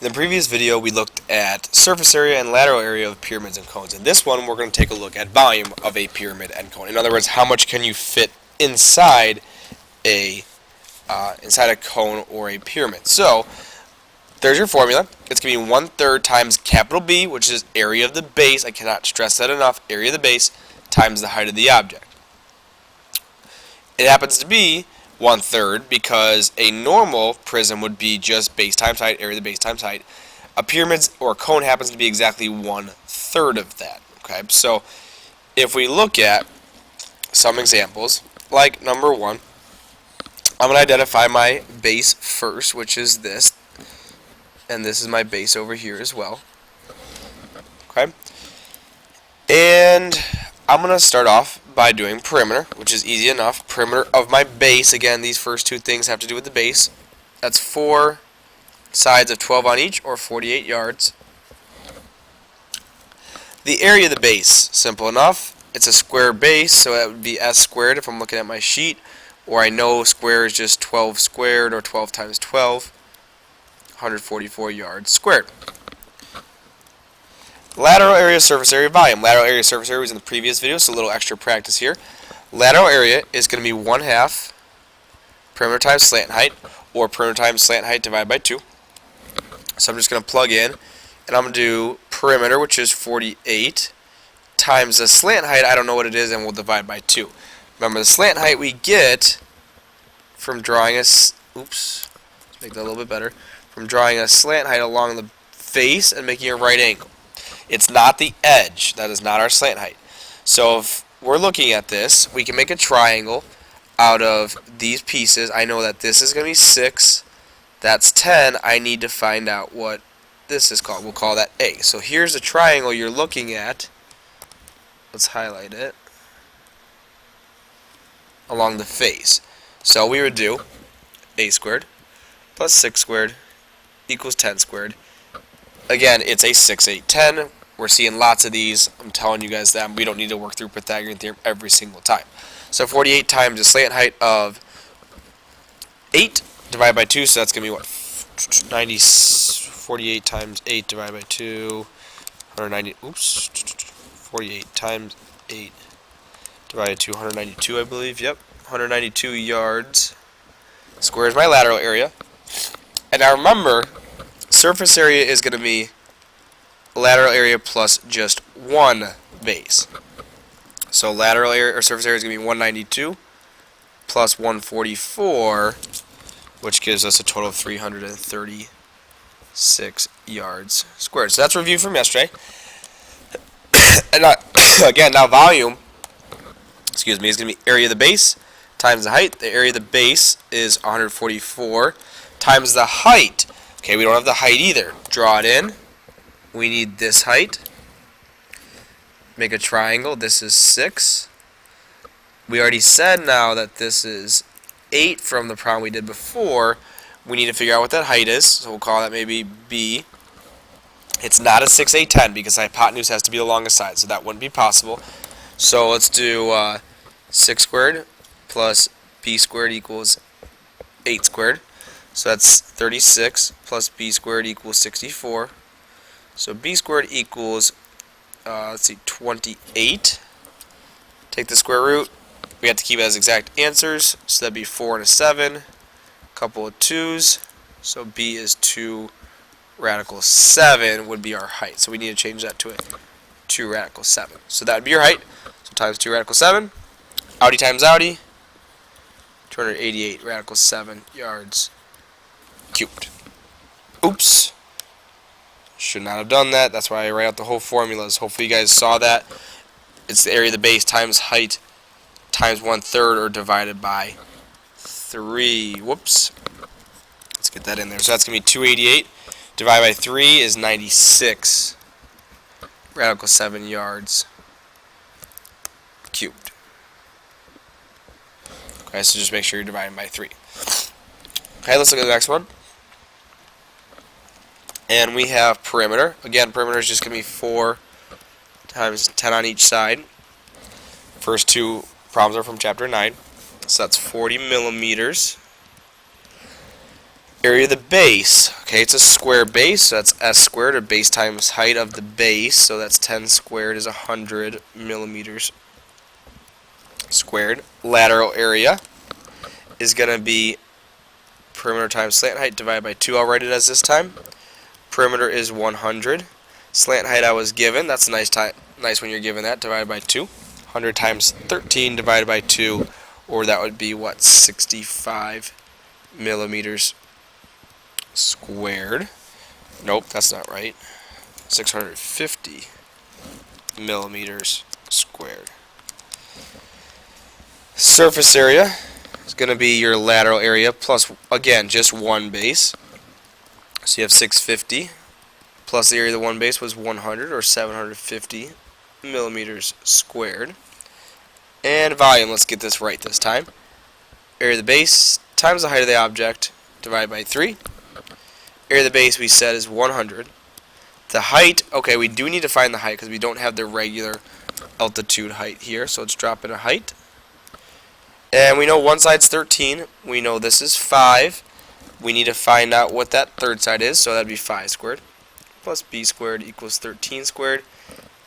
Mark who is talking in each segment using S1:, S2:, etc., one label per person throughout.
S1: In the previous video, we looked at surface area and lateral area of pyramids and cones. In this one, we're going to take a look at volume of a pyramid and cone. In other words, how much can you fit inside a cone or a pyramid. So, there's your formula. It's going to be 1/3 times capital B, which is area of the base. I cannot stress that enough. Area of the base times the height of the object. It happens to be 1/3 because a normal prism would be just base times height, area of the base times height. A pyramid or a cone happens to be exactly 1/3 of that. Okay, so if we look at some examples, like number 1, I'm going to identify my base first, which is this, and this is my base over here as well. Okay, and I'm going to start off by doing perimeter, which is easy enough. Perimeter of my base, again, these first two things have to do with the base. That's 4 sides of 12 on each, or 48 yards. The area of the base, simple enough. It's a square base, so that would be s squared if I'm looking at my sheet, or I know square is just 12 squared, or 12 times 12, 144 yards squared. Lateral area, surface area, volume. Lateral area, surface area was in the previous video, so a little extra practice here. Lateral area is going to be 1/2 perimeter times slant height, or perimeter times slant height divided by 2. So I'm just going to plug in, and I'm going to do perimeter, which is 48, times the slant height, I don't know what it is, and we'll divide by 2. Remember, the slant height we get from drawing let's make that a little bit better, from drawing a slant height along the face and making a right angle. It's not the edge. That is not our slant height. So if we're looking at this, we can make a triangle out of these pieces. I know that this is going to be 6. That's 10. I need to find out what this is called. We'll call that A. So here's the triangle you're looking at. Let's highlight it. Along the face. So we would do A squared plus 6 squared equals 10 squared. Again, it's a 6, 8, 10. We're seeing lots of these. I'm telling you guys that we don't need to work through Pythagorean theorem every single time. So 48 times the slant height of 8 divided by 2, so that's going to be what? 48 times 8 divided by 2, 190, 48 times 8 divided by 2, 192, I believe. Yep, 192 yards. Square is my lateral area. And now remember, surface area is going to be lateral area plus just one base. So lateral area or surface area is going to be 192 plus 144, which gives us a total of 336 yards squared. So that's a review from yesterday. And again, now volume, is going to be area of the base times the height. The area of the base is 144 times the height. Okay, we don't have the height either. Draw it in. We need this height. Make a triangle. This is 6. We already said now that this is 8 from the problem we did before. We need to figure out what that height is. So we'll call that maybe B. It's not a 6, 8, 10 because the hypotenuse has to be along the side, so that wouldn't be possible. So let's do 6 squared plus B squared equals 8 squared. So that's 36 plus B squared equals 64. So B squared equals, 28. Take the square root. We have to keep it as exact answers. So that'd be 4 and a 7. A couple of 2's. So B is 2 radical 7 would be our height. So we need to change that to a 2 radical 7. So that would be your height. So times 2 radical 7. Outie times outie. 288 radical 7 yards cubed. Oops. Should not have done that. That's why I write out the whole formulas. Hopefully you guys saw that. It's the area of the base times height times 1/3 or divided by 3. Whoops. Let's get that in there. So that's going to be 288 divided by 3 is 96 radical 7 yards cubed. Okay, so just make sure you're dividing by 3. Okay, let's look at the next one. And we have perimeter. Again, perimeter is just going to be 4 times 10 on each side. First two problems are from chapter 9. So that's 40 millimeters. Area of the base. Okay, it's a square base, so that's s squared, or base times height of the base. So that's 10 squared is 100 millimeters squared. Lateral area is going to be perimeter times slant height divided by 2. I'll write it as this time. Perimeter is 100. Slant height I was given. That's nice when you're given that. Divided by 2. 100 times 13 divided by 2, or that would be what? 65 millimeters squared. Nope, that's not right. 650 millimeters squared. Surface area is going to be your lateral area plus, again, just one base. So you have 650 plus the area of the one base was 100, or 750 millimeters squared. And volume, let's get this right this time. Area of the base times the height of the object divided by 3. Area of the base we said is 100. The height, okay, we do need to find the height because we don't have the regular altitude height here, so let's drop in a height. And we know one side's 13. We know this is 5. We need to find out what that third side is, so that'd be 5 squared plus b squared equals 13 squared.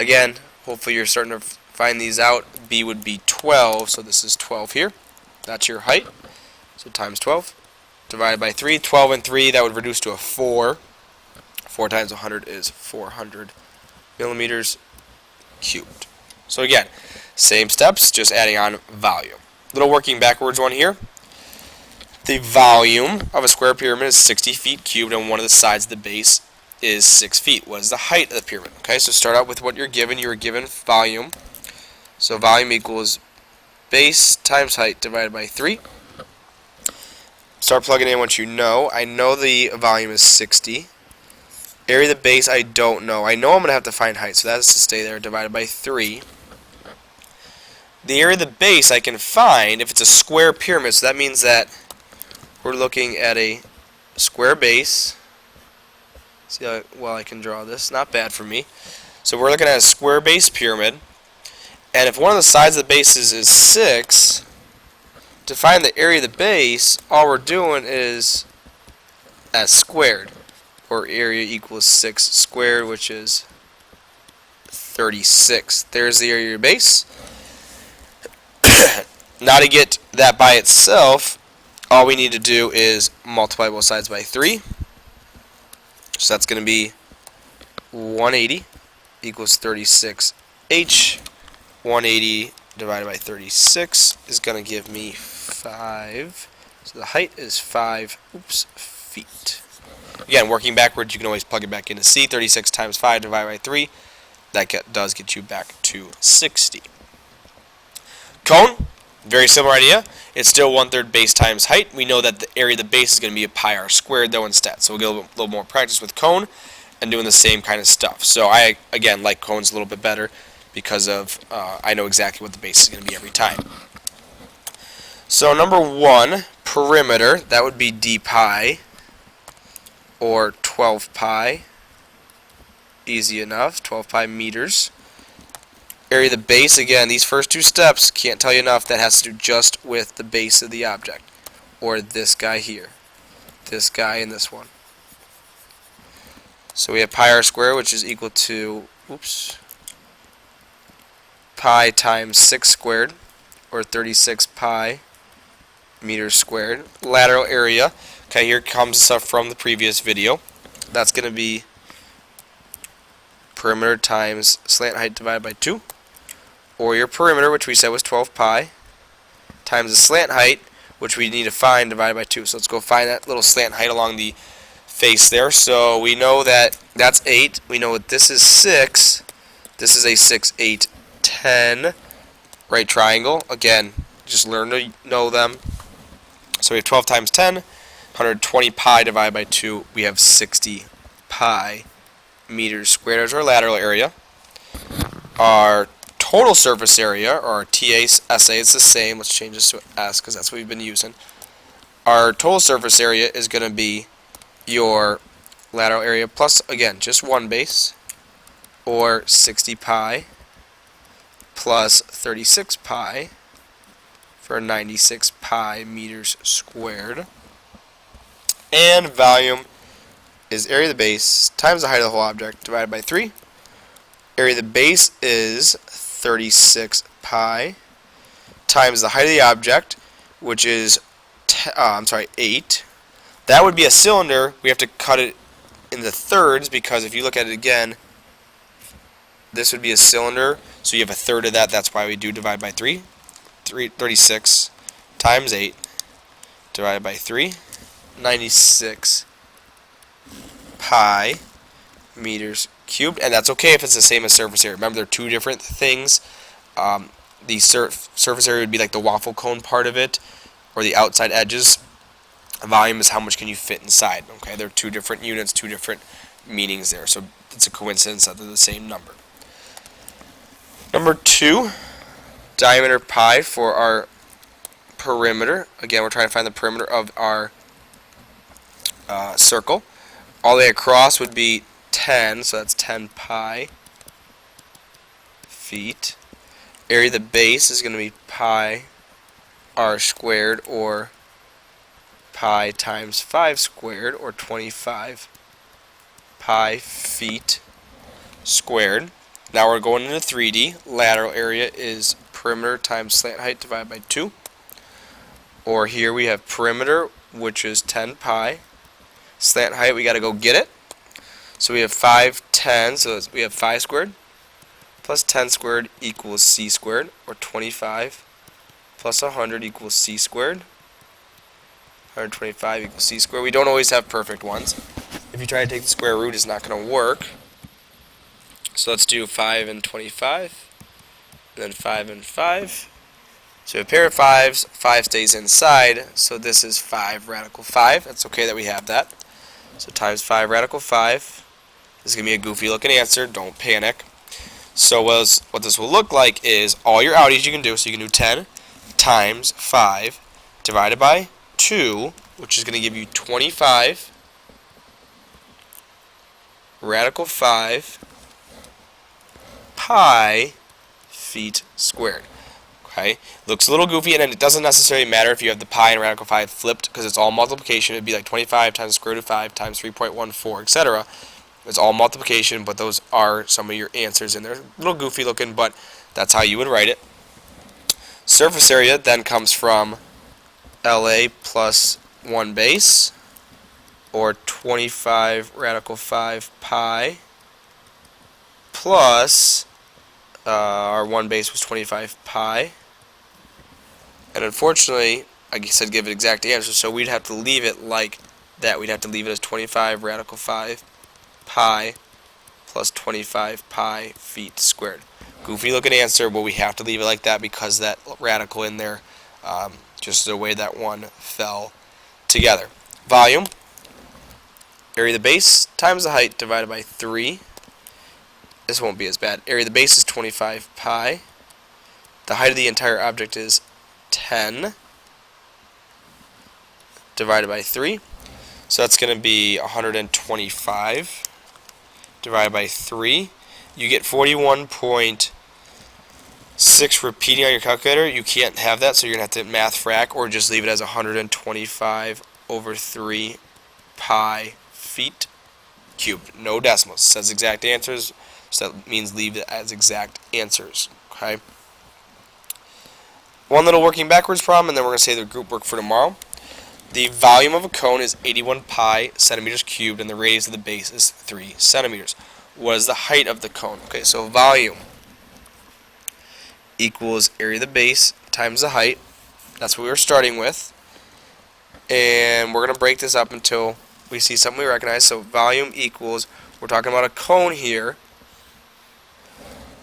S1: Again, hopefully you're starting to find these out. B would be 12, so this is 12 here. That's your height. So times 12 divided by 3. 12 and 3, that would reduce to a 4. 4 times 100 is 400 millimeters cubed. So again, same steps, just adding on volume. Little working backwards one here. The volume of a square pyramid is 60 feet cubed, and one of the sides of the base is 6 feet. What is the height of the pyramid? Okay, so start out with what you're given. You were given volume. So volume equals base times height divided by 3. Start plugging in what you know. I know the volume is 60. Area of the base I don't know. I know I'm going to have to find height, so that has to stay there, divided by 3. The area of the base I can find if it's a square pyramid, so that means that we're looking at a square base. See how well I can draw this? Not bad for me. So we're looking at a square base pyramid, and if one of the sides of the base is 6, to find the area of the base, all we're doing is s squared, or area equals 6 squared, which is 36. There's the area of your base. Now to get that by itself, all we need to do is multiply both sides by 3. So that's going to be 180 equals 36h. 180 divided by 36 is going to give me 5. So the height is 5 feet. Again, working backwards, you can always plug it back into C. 36 times 5 divided by 3. That does get you back to 60. Cone, very similar idea. It's still 1/3 base times height. We know that the area of the base is going to be a pi r squared, though, instead. So we'll get a little more practice with cone and doing the same kind of stuff. So I, again, like cones a little bit better because of I know exactly what the base is going to be every time. So number 1, perimeter, that would be d pi, or 12 pi. Easy enough, 12 pi meters. Area of the base, again, these first two steps, can't tell you enough, that has to do just with the base of the object. Or this guy here. This guy and this one. So we have pi r squared, which is equal to, pi times 6 squared, or 36 pi meters squared. Lateral area, okay, here comes stuff from the previous video. That's going to be perimeter times slant height divided by 2. Or your perimeter, which we said was 12 pi, times the slant height, which we need to find, divided by 2. So let's go find that little slant height along the face there. So we know that that's 8. We know that this is 6. This is a 6, 8, 10 right triangle. Again, just learn to know them. So we have 12 times 10, 120 pi divided by 2. We have 60 pi meters squared as our lateral area. Our total surface area, or our SA, is the same. Let's change this to S because that's what we've been using. Our total surface area is going to be your lateral area plus, again, just one base, or 60 pi plus 36 pi for 96 pi meters squared. And volume is area of the base times the height of the whole object divided by 3. Area of the base is 36 pi times the height of the object, which is 8. That would be a cylinder. We have to cut it into thirds because if you look at it again, this would be a cylinder. So you have a third of that. That's why we do divide by 3. 36 times 8 divided by 3. 96 pi meters cubed. And that's okay if it's the same as surface area. Remember, they're two different things. The surface area would be like the waffle cone part of it, or the outside edges. Volume is how much can you fit inside. Okay, they're two different units, two different meanings there. So it's a coincidence that they're the same number. Number 2, diameter pi for our perimeter. Again, we're trying to find the perimeter of our circle. All the way across would be 10, so that's 10 pi feet. Area of the base is going to be pi r squared, or pi times 5 squared, or 25 pi feet squared. Now we're going into 3D. Lateral area is perimeter times slant height divided by 2. Or here we have perimeter, which is 10 pi. Slant height, we got to go get it. So we have 5, 10, so we have 5 squared plus 10 squared equals c squared, or 25 plus 100 equals c squared. 125 equals c squared. We don't always have perfect ones. If you try to take the square root, it's not going to work. So let's do 5 and 25, and then 5 and 5. So a pair of 5s, 5 stays inside, so this is 5 radical 5. That's okay that we have that. So times 5 radical 5. This is going to be a goofy looking answer, don't panic. So what this will look like is all your outies you can do, so you can do 10 times 5 divided by 2, which is going to give you 25 radical 5 pi feet squared. Okay, looks a little goofy, and it doesn't necessarily matter if you have the pi and radical 5 flipped, because it's all multiplication. It'd be like 25 times square root of 5 times 3.14, etc. It's all multiplication, but those are some of your answers in there. A little goofy looking, but that's how you would write it. Surface area then comes from LA plus 1 base, or 25 radical 5 pi, plus our 1 base was 25 pi. And unfortunately, like I said, give it exact answer, so we'd have to leave it like that. We'd have to leave it as 25 radical 5 pi plus 25 pi feet squared. Goofy looking answer, but we have to leave it like that because that radical in there, just the way that one fell together. Volume, area of the base times the height divided by 3. This won't be as bad. Area of the base is 25 pi. The height of the entire object is 10 divided by 3. So that's going to be 125 divided by 3. You get 41.6 repeating on your calculator. You can't have that, so you're going to have to math frac, or just leave it as 125 over 3 pi feet cubed. No decimals. It says exact answers, so that means leave it as exact answers. Okay. One little working backwards problem, and then we're going to say the group work for tomorrow. The volume of a cone is 81 pi centimeters cubed, and the radius of the base is 3 centimeters. What is the height of the cone? Okay, so volume equals area of the base times the height. That's what we were starting with. And we're going to break this up until we see something we recognize. So volume equals, we're talking about a cone here.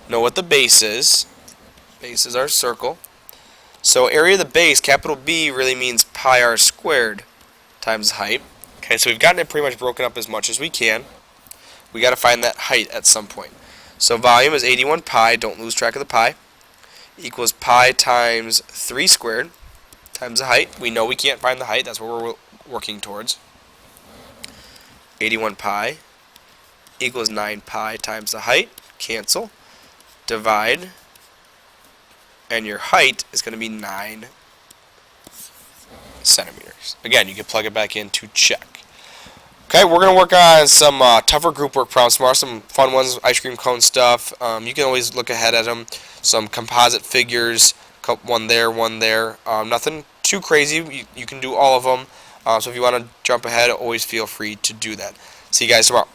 S1: Know what the base is. Base is our circle. So area of the base, capital B, really means pi r squared times height. Okay, so we've gotten it pretty much broken up as much as we can. We got to find that height at some point. So volume is 81 pi, don't lose track of the pi, equals pi times 3 squared times the height. We know we can't find the height, that's what we're working towards. 81 pi equals 9 pi times the height, cancel, divide, and your height is going to be 9 centimeters. Again, you can plug it back in to check. Okay, we're going to work on some tougher group work problems tomorrow, some fun ones, ice cream cone stuff. You can always look ahead at them. Some composite figures, one there, one there. Nothing too crazy. You can do all of them. So if you want to jump ahead, always feel free to do that. See you guys tomorrow.